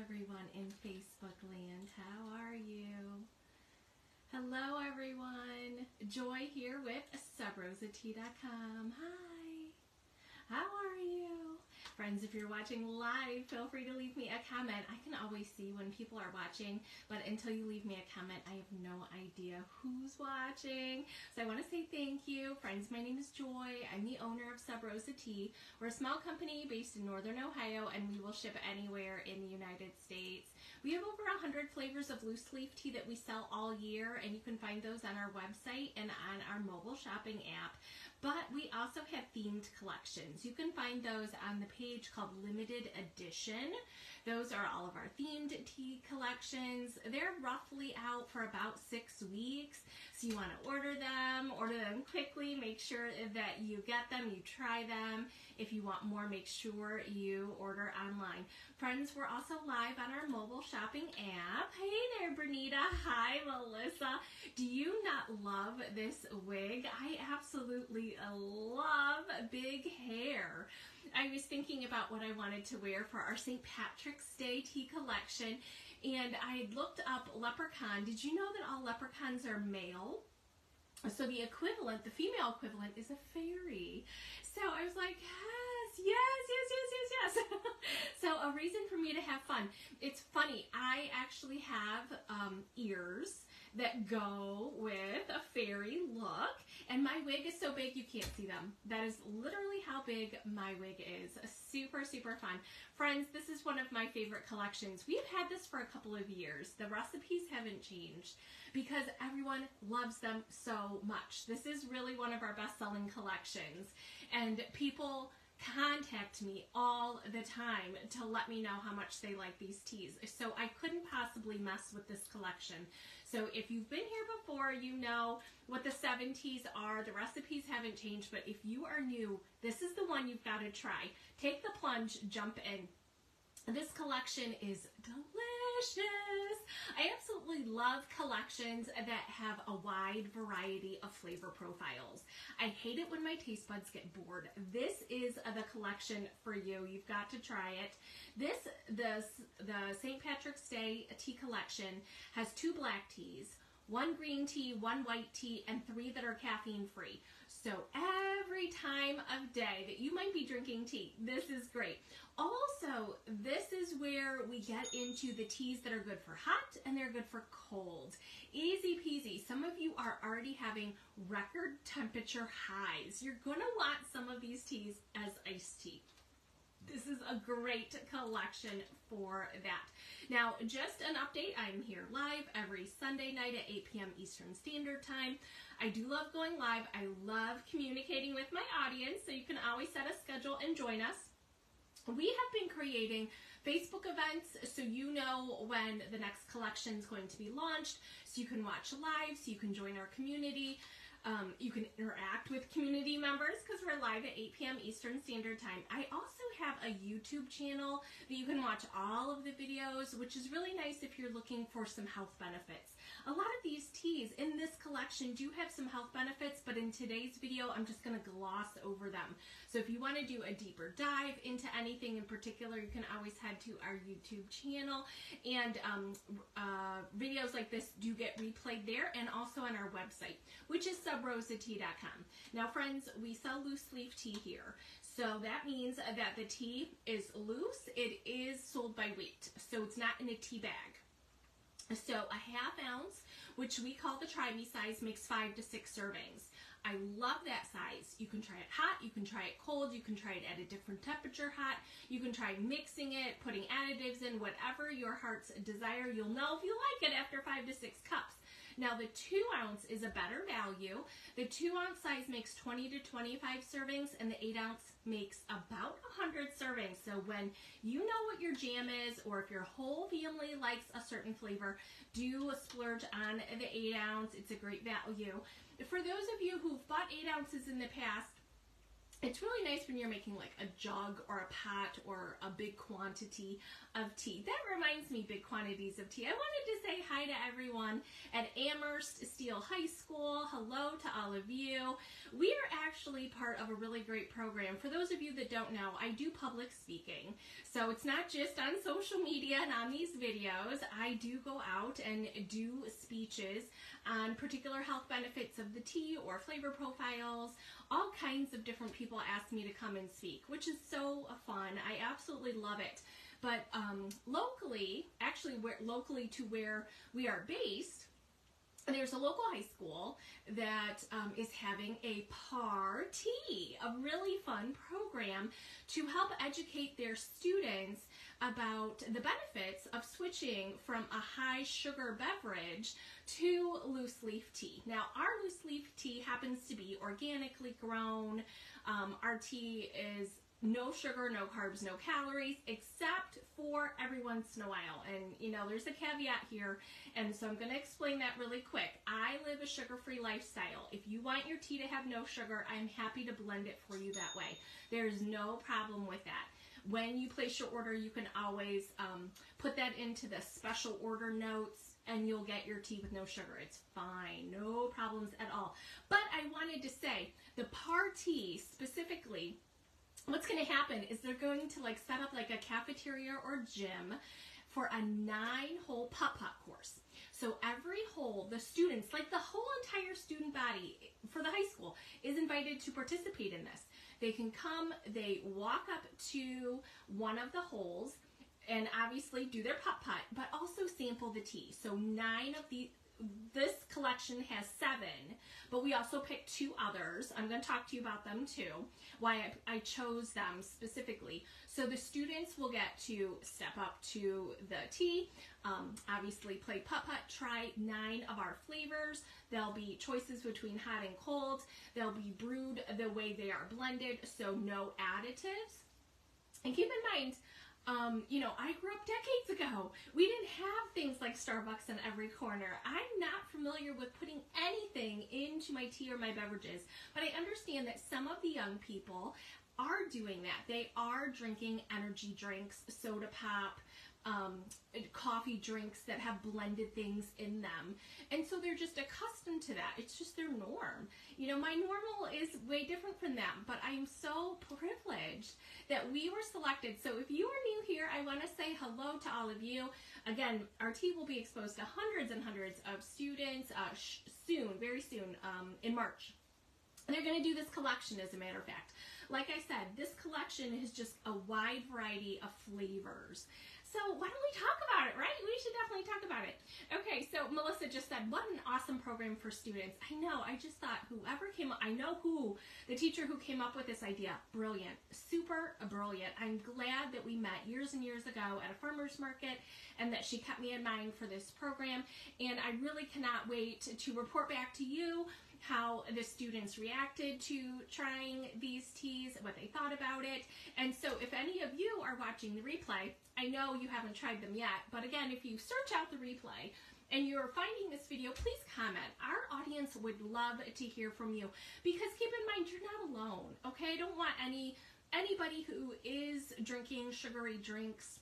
everyone in Facebook land. How are you? Hello everyone. Joy here with SubRosaTea.com. Hi. How are you? Friends, if you're watching live, feel free to leave me a comment. I can always see when people are watching, but until you leave me a comment, I have no idea who's watching. So I want to say thank you. Friends, my name is Joy. I'm the owner of Sub Rosa Tea. We're a small company based in Northern Ohio, and we will ship anywhere in the United States. We have over 100 flavors of loose leaf tea that we sell all year, and you can find those on our website and on our mobile shopping app. But we also have themed collections. You can find those on the page called Limited Edition. Those are all of our themed tea collections. They're roughly out for about 6 weeks. So you want to order them quickly, make sure that you get them, you try them. If you want more, make sure you order online. Friends, we're also live on our mobile shopping app. Hey there, Bernita. Hi, Melissa. Do you not love this wig? I absolutely love big hair. I was thinking about what I wanted to wear for our St. Patrick's Day tea collection, and I looked up leprechaun. Did you know that all leprechauns are male? So the equivalent, the female equivalent, is a fairy. So I was like, yes. So a reason for me to have fun. It's funny, I actually have ears that go with a fairy look, and my wig is so big you can't see them. That is literally how big my wig is. Super, super fun. Friends, this is one of my favorite collections. We've had this for a couple of years. The recipes haven't changed because everyone loves them so much. This is really one of our best-selling collections, and people contact me all the time to let me know how much they like these teas. So I couldn't possibly mess with this collection. So if you've been here before, you know what the 7 teas are. The recipes haven't changed, but if you are new, this is the one you've got to try. Take the plunge, jump in. This collection is delicious. I absolutely love collections that have a wide variety of flavor profiles. I hate it when my taste buds get bored. This is the collection for you. You've got to try it. The St. Patrick's Day tea collection has 2 black teas, 1 green tea, 1 white tea, and 3 that are caffeine free. So every time of day that you might be drinking tea, this is great. Also, this is where we get into the teas that are good for hot and they're good for cold. Easy peasy. Some of you are already having record temperature highs. You're going to want some of these teas as iced tea. This is a great collection for that. Now, just an update, I'm here live every Sunday night at 8 p.m. Eastern Standard Time. I do love going live. I love communicating with my audience, so you can always set a schedule and join us. We have been creating Facebook events so you know when the next collection is going to be launched, so you can watch live, so you can join our community. You can interact with community members because we're live at 8 p.m. Eastern Standard Time. I also have a YouTube channel that you can watch all of the videos, which is really nice if you're looking for some health benefits. A lot of these teas in this collection do have some health benefits, but in today's video, I'm just going to gloss over them. So if you want to do a deeper dive into anything in particular, you can always head to our YouTube channel. And videos like this do get replayed there and also on our website, which is SubRosaTea.com. Now, friends, we sell loose leaf tea here. So that means that the tea is loose. It is sold by weight. So it's not in a tea bag. So a ½ ounce, which we call the Try Me size, makes 5 to 6 servings. I love that size. You can try it hot, you can try it cold, you can try it at a different temperature hot, you can try mixing it, putting additives in, whatever your heart's desire. You'll know if you like it after 5 to 6 cups. Now the 2 ounce is a better value. The 2 ounce size makes 20 to 25 servings, and the 8 ounce makes about 100 servings. So when you know what your jam is, or if your whole family likes a certain flavor, do a splurge on the 8 ounce. It's a great value. For those of you who've bought 8 ounces in the past, It's really nice when you're making like a jug or a pot or a big quantity of tea. That reminds me, big quantities of tea. I wanted to say hi to everyone at Amherst Steel High School. Hello to all of you. We are actually part of a really great program. For those of you that don't know, I do public speaking. So it's not just on social media and on these videos. I do go out and do speeches on particular health benefits of the tea or flavor profiles. All kinds of different people ask me to come and speak, which is so fun. I absolutely love it. But locally, actually locally to where we are based, there's a local high school that is having a party, a really fun program to help educate their students about the benefits of switching from a high sugar beverage to loose leaf tea. Now, our loose leaf tea happens to be organically grown. Our tea is no sugar, no carbs, no calories, except for every once in a while. And, you know, there's a caveat here, and so I'm going to explain that really quick. I live a sugar-free lifestyle. If you want your tea to have no sugar, I'm happy to blend it for you that way. There's no problem with that. When you place your order, you can always put that into the special order notes, and you'll get your tea with no sugar. It's fine, no problems at all. But I wanted to say, the party specifically, what's going to happen is they're going to like set up like a cafeteria or gym for a 9-hole putt-putt course. So every hole, the students, like the whole entire student body for the high school is invited to participate in this. They can come, they walk up to one of the holes and obviously do their putt-putt, but also sample the tea. So 9 of this collection has 7, but we also picked 2 others. I'm going to talk to you about them too, why I chose them specifically. So the students will get to step up to the tea, obviously play putt-putt, try 9 of our flavors. There'll be choices between hot and cold. They'll be brewed the way they are blended, so no additives. And keep in mind, you know, I grew up decades ago. We didn't have things like Starbucks in every corner. I'm not familiar with putting anything into my tea or my beverages, but I understand that some of the young people are doing that. They are drinking energy drinks, soda pop, coffee drinks that have blended things in them. And so they're just accustomed to that. It's just their norm. You know, my normal is way different from them, but I'm so privileged that we were selected. So if you are new here, I want to say hello to all of you. Again, our tea will be exposed to hundreds and hundreds of students soon, very soon, in March. And they're going to do this collection, as a matter of fact. Like I said, this collection is just a wide variety of flavors. So why don't we talk about it, right? We should definitely talk about it. Okay, so Melissa just said, what an awesome program for students. I know, I just thought whoever came up, I know who, the teacher who came up with this idea, brilliant, super brilliant. I'm glad that we met years and years ago at a farmer's market and that she kept me in mind for this program. And I really cannot wait to report back to you how the students reacted to trying these teas, what they thought about it. And so if any of you are watching the replay, I know you haven't tried them yet, but again, if you search out the replay and you're finding this video, please comment. Our audience would love to hear from you, because keep in mind, you're not alone, okay? I don't want anybody who is drinking sugary drinks.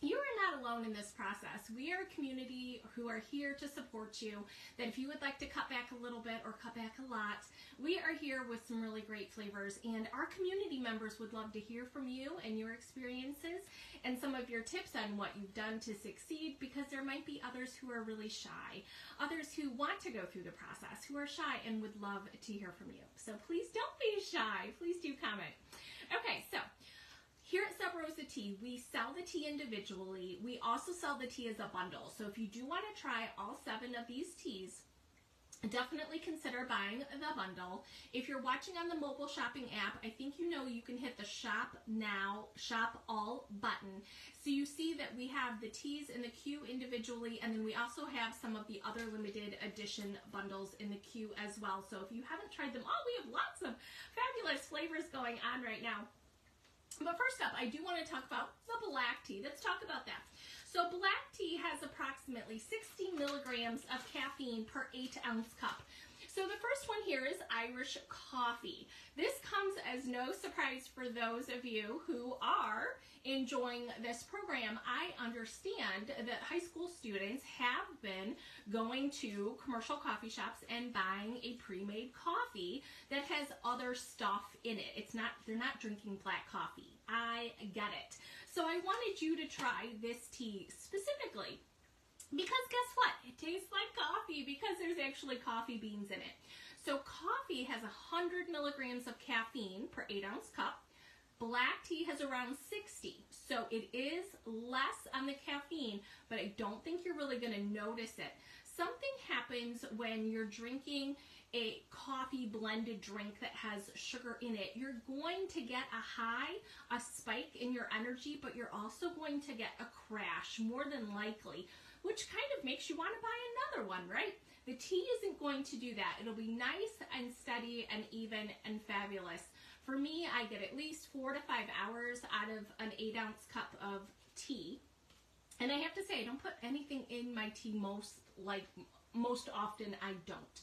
You are not alone in this process. We are a community who are here to support you, that if you would like to cut back a little bit or cut back a lot, we are here with some really great flavors, and our community members would love to hear from you and your experiences and some of your tips on what you've done to succeed, because there might be others who are really shy, others who want to go through the process, who are shy and would love to hear from you. So please don't be shy. Please do comment. Okay, so here at Sub Rosa Tea, we sell the tea individually. We also sell the tea as a bundle. So if you do want to try all 7 of these teas, definitely consider buying the bundle. If you're watching on the mobile shopping app, I think you know you can hit the Shop Now, Shop All button. So you see that we have the teas in the queue individually, and then we also have some of the other limited edition bundles in the queue as well. So if you haven't tried them all, we have lots of fabulous flavors going on right now. But first up, I do want to talk about the black tea. Let's talk about that. So black tea has approximately 60 milligrams of caffeine per 8-ounce cup. So So the first one here is Irish coffee. This comes as no surprise for those of you who are enjoying this program. I understand that high school students have been going to commercial coffee shops and buying a pre-made coffee that has other stuff in it. They're not drinking black coffee. I get it. So I wanted you to try this tea specifically. Because guess what? It tastes like coffee because there's actually coffee beans in it. So coffee has 100 milligrams of caffeine per 8-ounce cup. Black tea has around 60. So it is less on the caffeine, but I don't think you're really going to notice it. Something happens when you're drinking a coffee blended drink that has sugar in it. You're going to get a high, a spike in your energy, but you're also going to get a crash, more than likely, which kind of makes you want to buy another one, right? The tea isn't going to do that. It'll be nice and steady and even and fabulous. For me, I get at least 4 to 5 hours out of an 8-ounce cup of tea. And I have to say, I don't put anything in my tea most often I don't.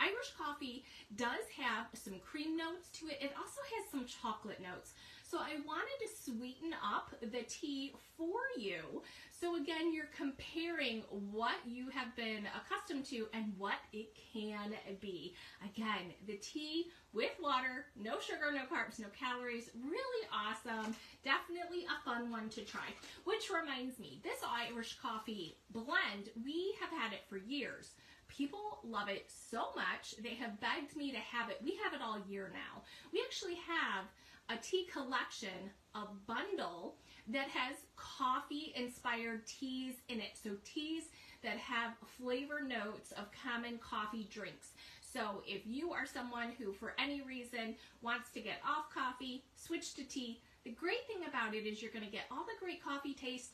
Irish coffee does have some cream notes to it. It also has some chocolate notes. So I wanted to sweeten up the tea for you. So again, you're comparing what you have been accustomed to and what it can be. Again, the tea with water, no sugar, no carbs, no calories, really awesome. Definitely a fun one to try. Which reminds me, this Irish coffee blend, we have had it for years. People love it so much, they have begged me to have it. We have it all year now. We actually have a tea collection, a bundle that has coffee-inspired teas in it. So teas that have flavor notes of common coffee drinks. So if you are someone who, for any reason, wants to get off coffee, switch to tea, the great thing about it is you're going to get all the great coffee taste,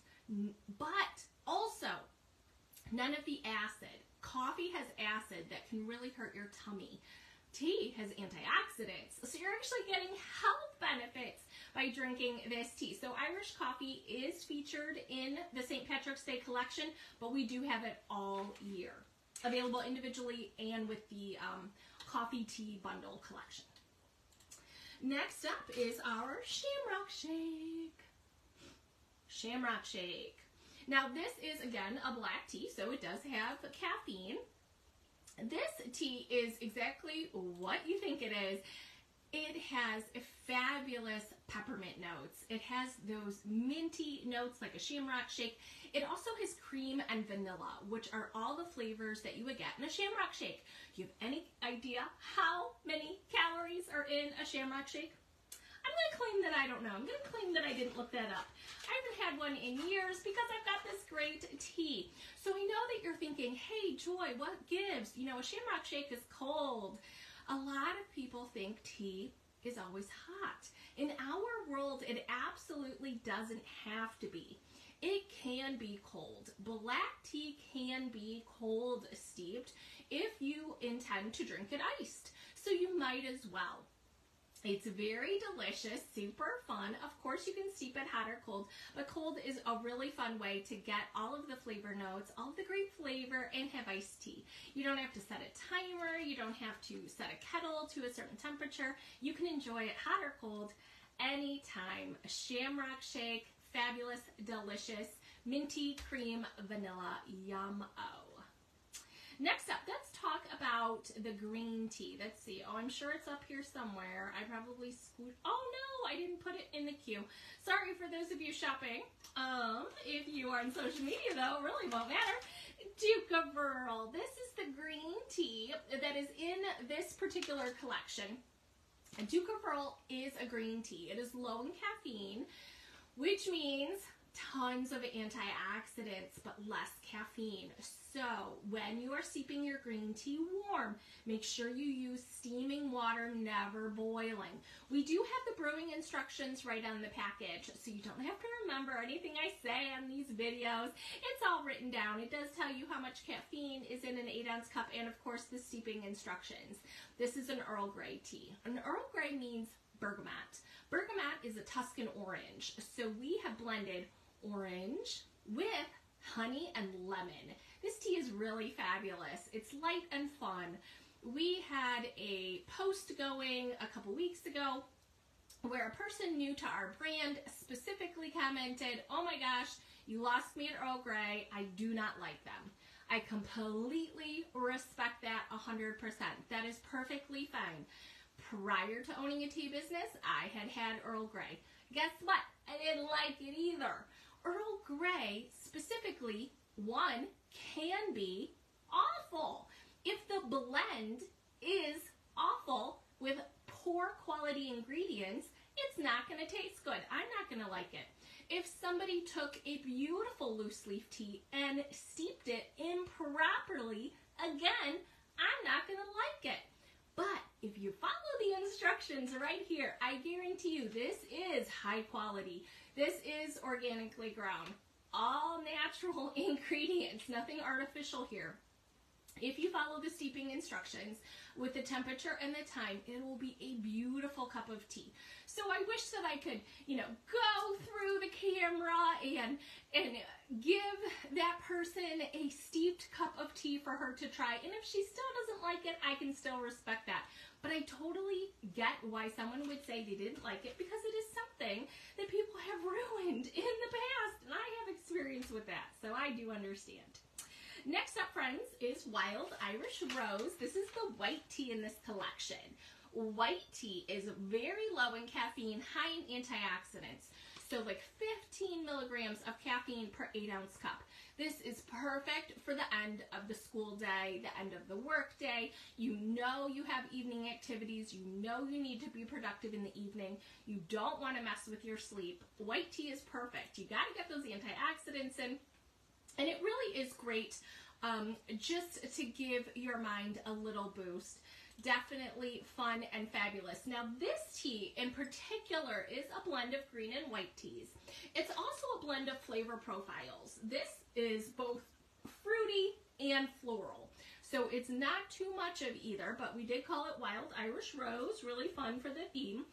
but also none of the acid. Coffee has acid that can really hurt your tummy. Tea has antioxidants, so you're actually getting health benefits by drinking this tea. So Irish coffee is featured in the St. Patrick's Day collection, but we do have it all year. Available individually and with the coffee tea bundle collection. Next up is our Shamrock Shake. Shamrock Shake. Now this is, again, a black tea, so it does have caffeine. This tea is exactly what you think it is. It has fabulous peppermint notes. It has those minty notes like a Shamrock Shake. It also has cream and vanilla, which are all the flavors that you would get in a Shamrock Shake. Do you have any idea how many calories are in a Shamrock Shake? I'm going to claim that I don't know. I'm going to claim that I didn't look that up. I haven't had one in years because I've got this great tea. So I know that you're thinking, hey, Joy, what gives? You know, a Shamrock Shake is cold. A lot of people think tea is always hot. In our world, it absolutely doesn't have to be. It can be cold. Black tea can be cold steeped if you intend to drink it iced. So you might as well. It's very delicious, super fun. Of course, you can steep it hot or cold, but cold is a really fun way to get all of the flavor notes, all of the great flavor, and have iced tea. You don't have to set a timer. You don't have to set a kettle to a certain temperature. You can enjoy it hot or cold anytime. A Shamrock Shake, fabulous, delicious, minty, cream, vanilla, yum-o. Next up, let's talk about the green tea. Let's see. Oh, I'm sure it's up here somewhere. I probably scoot. Oh no, I didn't put it in the queue. Sorry for those of you shopping. If you are on social media though, it really won't matter. Duke-a-Burl. This is the green tea that is in this particular collection. Duke-a-Burl is a green tea. It is low in caffeine, which means tons of antioxidants, but less caffeine. So when you are steeping your green tea warm, make sure you use steaming water, never boiling. We do have the brewing instructions right on the package, so you don't have to remember anything I say on these videos. It's all written down. It does tell you how much caffeine is in an 8-ounce cup, and of course the steeping instructions. This is an Earl Grey tea. An Earl Grey means bergamot. Bergamot is a Tuscan orange, so we have blended orange with honey and lemon. This tea is really fabulous. It's light and fun. we had a post going a couple weeks ago where a person new to our brand specifically commented, "Oh my gosh, you lost me at Earl Grey. I do not like them." I completely respect that 100%. That is perfectly fine. Prior to owning a tea business, I had Earl Grey. Guess what? I didn't like it either. Earl Grey, specifically, one, can be awful. If the blend is awful with poor quality ingredients, it's not going to taste good. I'm not going to like it. If somebody took a beautiful loose leaf tea and steeped it improperly, again, I'm not going to like it. But if you follow the instructions right here, I guarantee you this is high quality. This is organically grown. All natural ingredients, nothing artificial here. If you follow the steeping instructions with the temperature and the time, it will be a beautiful cup of tea. So I wish that I could, go through the camera and give that person a steeped cup of tea for her to try. And if she still doesn't like it, I can still respect that. But I totally get why someone would say they didn't like it, because it is something that people have ruined in the past. And I have experience with that, so I do understand. Next up, friends, is Wild Irish Rose. This is the white tea in this collection. White tea is very low in caffeine, high in antioxidants. So like 15 milligrams of caffeine per 8-ounce cup. This is perfect for the end of the school day, the end of the work day. You know you have evening activities. You know you need to be productive in the evening. You don't want to mess with your sleep. White tea is perfect. You got to get those antioxidants in. And it really is great just to give your mind a little boost. Definitely fun and fabulous. Now, this tea in particular is a blend of green and white teas. It's also a blend of flavor profiles. This is both fruity and floral. So it's not too much of either, but we did call it Wild Irish Rose. Really fun for the theme.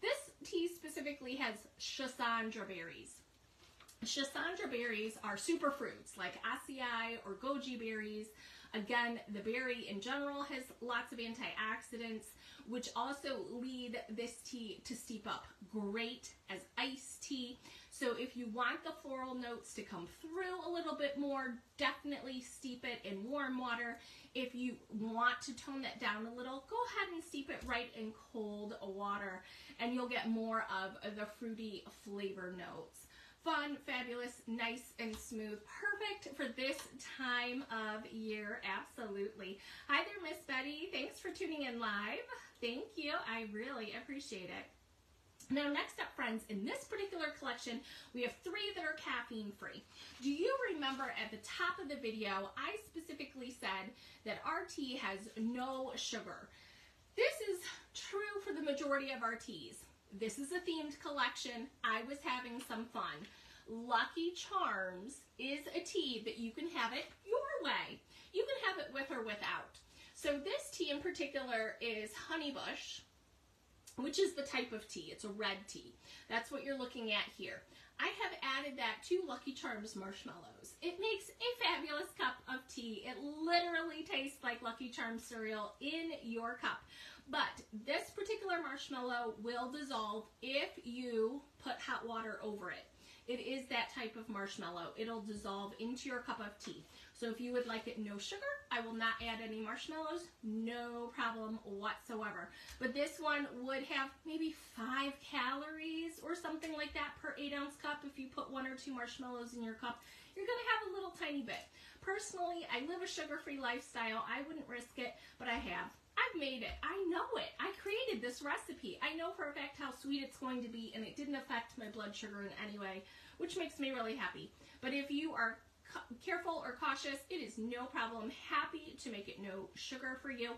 This tea specifically has schisandra berries. Schisandra berries are superfruits like acai or goji berries. Again, the berry in general has lots of antioxidants, which also lead this tea to steep up great as iced tea. So if you want the floral notes to come through a little bit more, definitely steep it in warm water. If you want to tone that down a little, go ahead and steep it right in cold water, and you'll get more of the fruity flavor notes. Fun, fabulous, nice and smooth. Perfect for this time of year, absolutely. Hi there, Miss Betty. Thanks for tuning in live. Thank you. I really appreciate it. Now, next up, friends, in this particular collection, we have 3 that are caffeine-free. Do you remember at the top of the video, I specifically said that our tea has no sugar? This is true for the majority of our teas. This is a themed collection. I was having some fun. Lucky Charms is a tea that you can have it your way. You can have it with or without. So this tea in particular is Honeybush, which is the type of tea. It's a red tea. That's what you're looking at here. I have added that to Lucky Charms marshmallows. It makes a fabulous cup of tea. It literally tastes like Lucky Charms cereal in your cup. But this particular marshmallow will dissolve if you put hot water over it. It is that type of marshmallow. It'll dissolve into your cup of tea. So if you would like it no sugar, I will not add any marshmallows. No problem whatsoever. But this one would have maybe 5 calories or something like that per 8-ounce cup. If you put 1 or 2 marshmallows in your cup, you're going to have a little tiny bit. Personally, I live a sugar-free lifestyle. I wouldn't risk it, but I have. I've made it. I know it. I created this recipe. I know for a fact how sweet it's going to be, and it didn't affect my blood sugar in any way, which makes me really happy. But if you are careful or cautious, it is no problem. Happy to make it no sugar for you.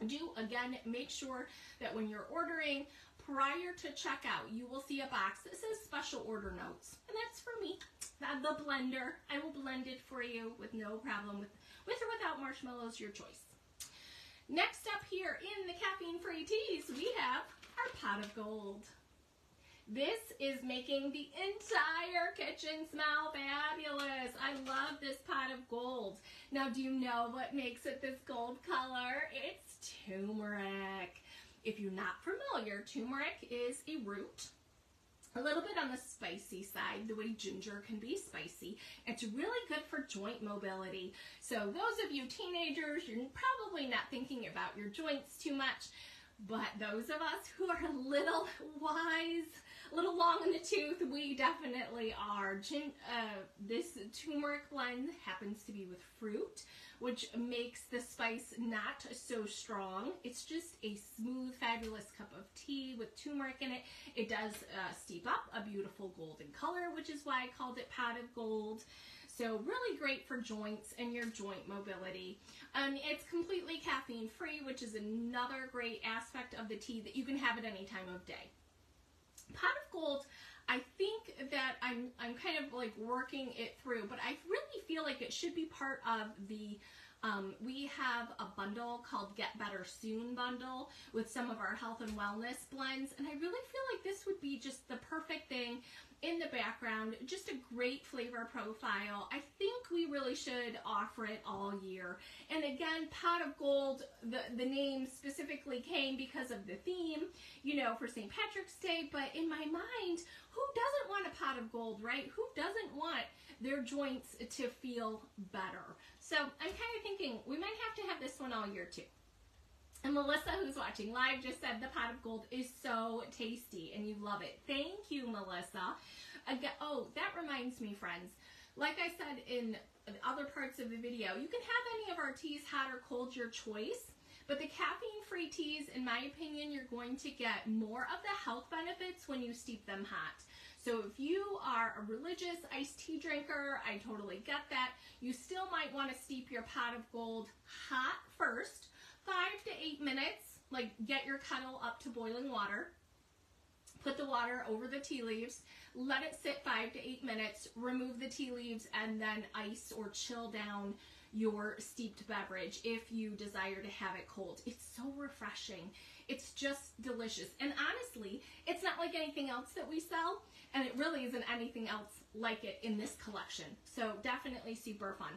Do, again, make sure that when you're ordering, prior to checkout, you will see a box that says special order notes. And that's for me, the blender. I will blend it for you with no problem, with or without marshmallows, your choice. Next up here in the caffeine-free teas, we have our Pot of Gold. This is making the entire kitchen smell fabulous. I love this pot of gold. Now, do you know what makes it this gold color? It's turmeric. If you're not familiar, turmeric is a root. A little bit on the spicy side, the way ginger can be spicy. It's really good for joint mobility. So those of you teenagers, you're probably not thinking about your joints too much, but those of us who are a little wise, a little long in the tooth, we definitely are. This turmeric blend happens to be with fruit, which makes the spice not so strong. It's just a smooth, fabulous cup of tea with turmeric in it. It does steep up a beautiful golden color, which is why I called it pot of gold. So really great for joints and your joint mobility. It's completely caffeine free, which is another great aspect of the tea that you can have at any time of day. Pot of gold, I think that I'm kind of like working it through, but I really feel like it should be part of the, we have a bundle called Get Better Soon bundle with some of our health and wellness blends, and I really feel like this would be just the perfect thing in the background, just a great flavor profile. I think we really should offer it all year. And again, pot of gold, the name specifically came because of the theme, you know, for St. Patrick's Day, but in my mind, who doesn't want a pot of gold, right? Who doesn't want their joints to feel better? So I'm kind of thinking we might have to have this one all year too. And Melissa, who's watching live, just said the pot of gold is so tasty and you love it. Thank you, Melissa. Again, oh, that reminds me, friends. Like I said in other parts of the video, you can have any of our teas, hot or cold, your choice. But the caffeine-free teas, in my opinion, you're going to get more of the health benefits when you steep them hot. So if you are a religious iced tea drinker, I totally get that. You still might want to steep your pot of gold hot first. 5 to 8 minutes, like get your kettle up to boiling water, put the water over the tea leaves, let it sit 5 to 8 minutes, remove the tea leaves, and then ice or chill down your steeped beverage if you desire to have it cold. It's so refreshing. It's just delicious. And honestly, it's not like anything else that we sell, and it really isn't anything else like it in this collection. So definitely super fun.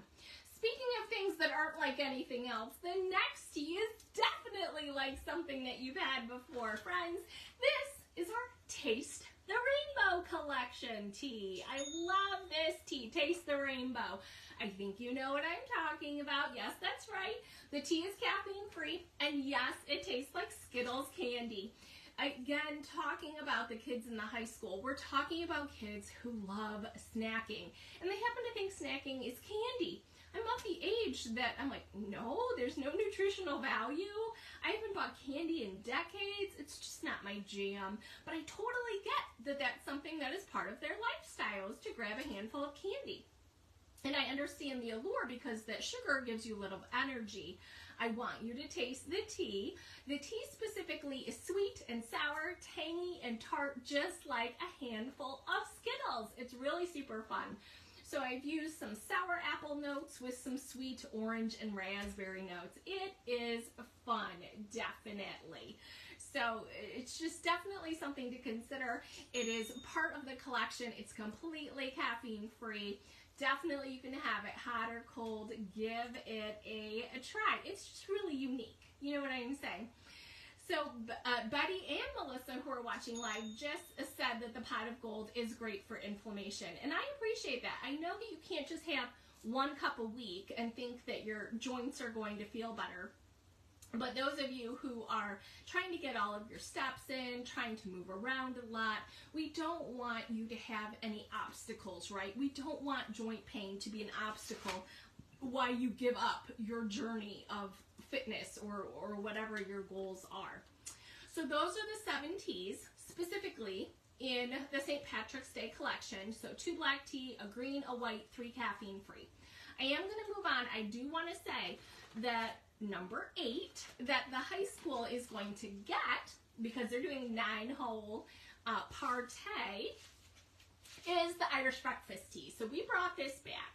Speaking of things that aren't like anything else, the next tea is definitely like something that you've had before, friends. This is our Taste the Rainbow collection tea. I love this tea, Taste the Rainbow. I think you know what I'm talking about. Yes, that's right. The tea is caffeine free, and yes, it tastes like Skittles candy. Again, talking about the kids in the high school, we're talking about kids who love snacking, and they happen to think snacking is candy. I'm of the age that I'm like, no, there's no nutritional value. I haven't bought candy in decades. It's just not my jam. But I totally get that that's something that is part of their lifestyle, is to grab a handful of candy. And I understand the allure because that sugar gives you a little energy. I want you to taste the tea. The tea specifically is sweet and sour, tangy and tart, just like a handful of Skittles. It's really super fun. So I've used some sour apple notes with some sweet orange and raspberry notes. It is fun, definitely. So it's just definitely something to consider. It is part of the collection. It's completely caffeine free. Definitely you can have it hot or cold. Give it a try. It's just really unique. You know what I'm saying? So Betty and Melissa, who are watching live, just said that the pot of gold is great for inflammation. And I appreciate that. I know that you can't just have 1 cup a week and think that your joints are going to feel better. But those of you who are trying to get all of your steps in, trying to move around a lot, we don't want you to have any obstacles, right? We don't want joint pain to be an obstacle while you give up your journey of fitness or whatever your goals are. So those are the 7 teas, specifically in the St. Patrick's Day collection. So 2 black tea, a green, a white, 3 caffeine free. I am going to move on. I do want to say that number 8 that the high school is going to get, because they're doing 9-hole party, is the Irish breakfast tea. So we brought this back.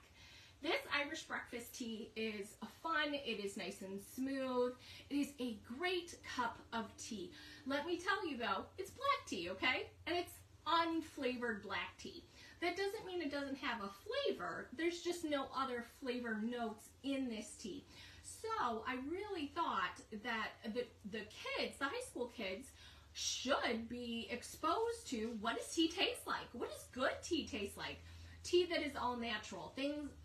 This Irish breakfast tea is fun. It is nice and smooth. It is a great cup of tea. Let me tell you though, it's black tea, okay? And it's unflavored black tea. That doesn't mean it doesn't have a flavor. There's just no other flavor notes in this tea. So I really thought that the kids, the high school kids, should be exposed to what does tea taste like? What does good tea taste like? Tea that is all natural,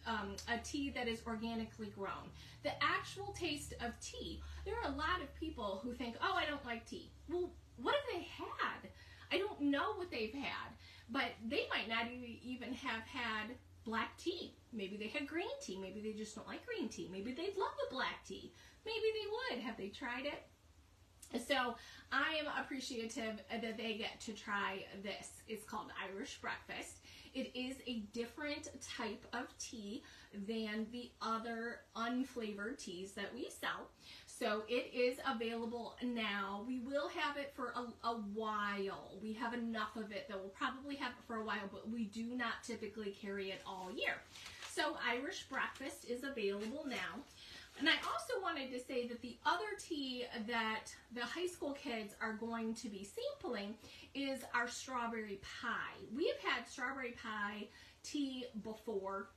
a tea that is organically grown. The actual taste of tea. There are a lot of people who think, oh, I don't like tea. Well, what have they had? I don't know what they've had, but they might not even have had black tea. Maybe they had green tea. Maybe they just don't like green tea. Maybe they'd love the black tea. Maybe they would. Have they tried it? So I am appreciative that they get to try this. It's called Irish Breakfast. It is a different type of tea than the other unflavored teas that we sell. So it is available now. We will have it for a while. We have enough of it that we'll probably have it for a while, but we do not typically carry it all year. So Irish Breakfast is available now. And I also wanted to say that the other tea that the high school kids are going to be sampling is our strawberry pie. We have had strawberry pie tea before.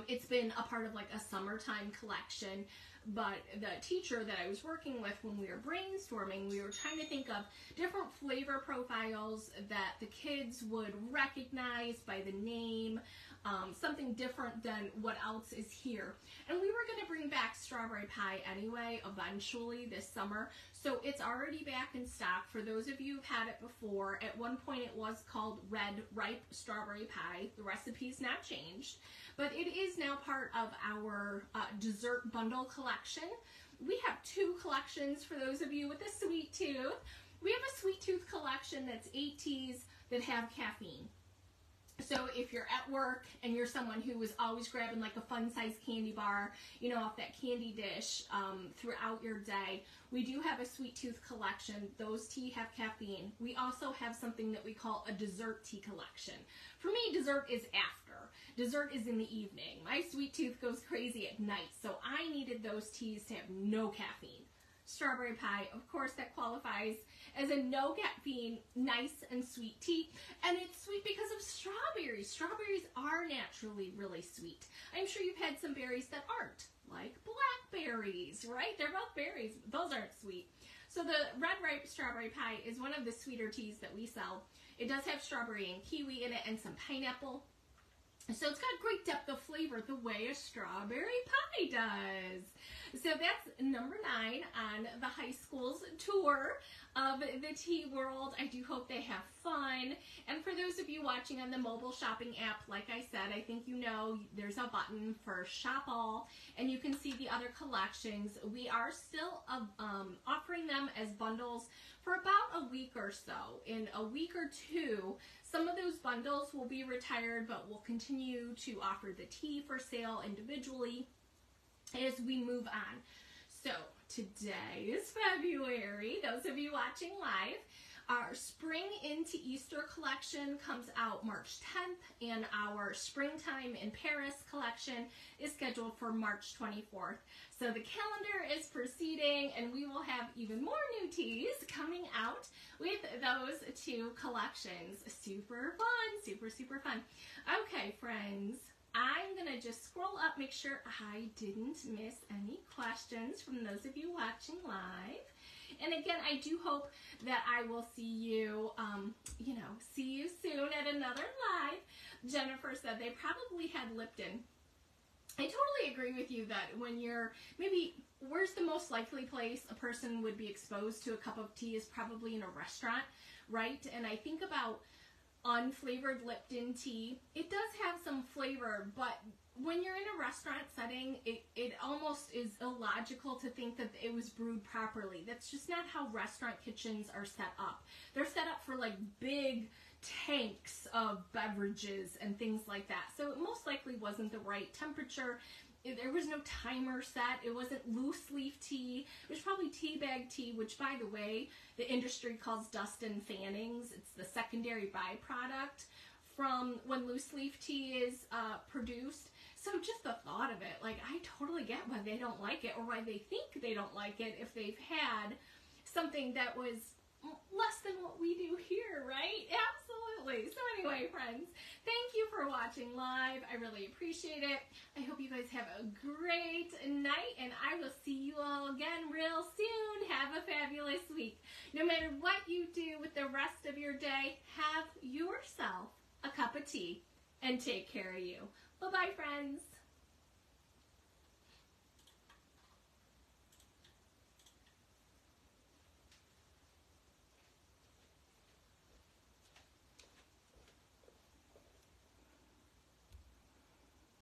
It's been a part of like a summertime collection, but the teacher that I was working with when we were brainstorming, we were trying to think of different flavor profiles that the kids would recognize by the name, something different than what else is here. And we were going to bring back strawberry pie anyway, eventually this summer. So it's already back in stock. For those of you who've had it before, at one point it was called Red Ripe Strawberry Pie. The recipe's not changed, but it is now part of our dessert bundle collection. We have two collections for those of you with a sweet tooth. We have a sweet tooth collection that's 8 teas that have caffeine. So if you're at work and you're someone who is always grabbing like a fun-sized candy bar, you know, off that candy dish throughout your day, we do have a sweet tooth collection. Those tea have caffeine. We also have something that we call a dessert tea collection. For me, dessert is after. Dessert is in the evening. My sweet tooth goes crazy at night, so I needed those teas to have no caffeine. Strawberry pie, of course, that qualifies as a no caffeine, nice and sweet tea. And it's sweet because of strawberries. Strawberries are naturally really sweet. I'm sure you've had some berries that aren't, like blackberries, right? They're both berries. Those aren't sweet. So the Red Ripe Strawberry Pie is one of the sweeter teas that we sell. It does have strawberry and kiwi in it and some pineapple. So it's got great depth of flavor the way a strawberry pie does. So that's number 9 on the high school's tour of the tea world. I do hope they have fun. And for those of you watching on the mobile shopping app, like I said, I think you know there's a button for Shop All, and you can see the other collections. We are still offering them as bundles for about a week or so. In a week or two, some of those bundles will be retired, but we'll continue to offer the tea for sale individually as we move on. So today is February. Those of you watching live, our Spring into Easter collection comes out March 10th, and our Springtime in Paris collection is scheduled for March 24th. So the calendar is proceeding, and we will have even more new teas coming out with those two collections. Super fun, super, super fun. Okay, friends. I'm going to just scroll up, make sure I didn't miss any questions from those of you watching live. And again, I do hope that I will see you, see you soon at another live. Jennifer said they probably had Lipton. I totally agree with you that when you're, where's the most likely place a person would be exposed to a cup of tea is probably in a restaurant, right? And I think about unflavored Lipton tea. It does have some flavor, but when you're in a restaurant setting, it almost is illogical to think that it was brewed properly. That's just not how restaurant kitchens are set up. They're set up for like big tanks of beverages and things like that. So it most likely wasn't the right temperature. There was no timer set. It wasn't loose leaf tea. It was probably tea bag tea, which, by the way, the industry calls dust and fannings. It's the secondary byproduct from when loose leaf tea is produced. So just the thought of it, like, I totally get why they don't like it or why they think they don't like it if they've had something that was less than what we do here, right? Absolutely. So anyway, friends, thank you for watching live. I really appreciate it. I hope you guys have a great night, and I will see you all again real soon. Have a fabulous week. No matter what you do with the rest of your day, have yourself a cup of tea and take care of you. Bye-bye, friends.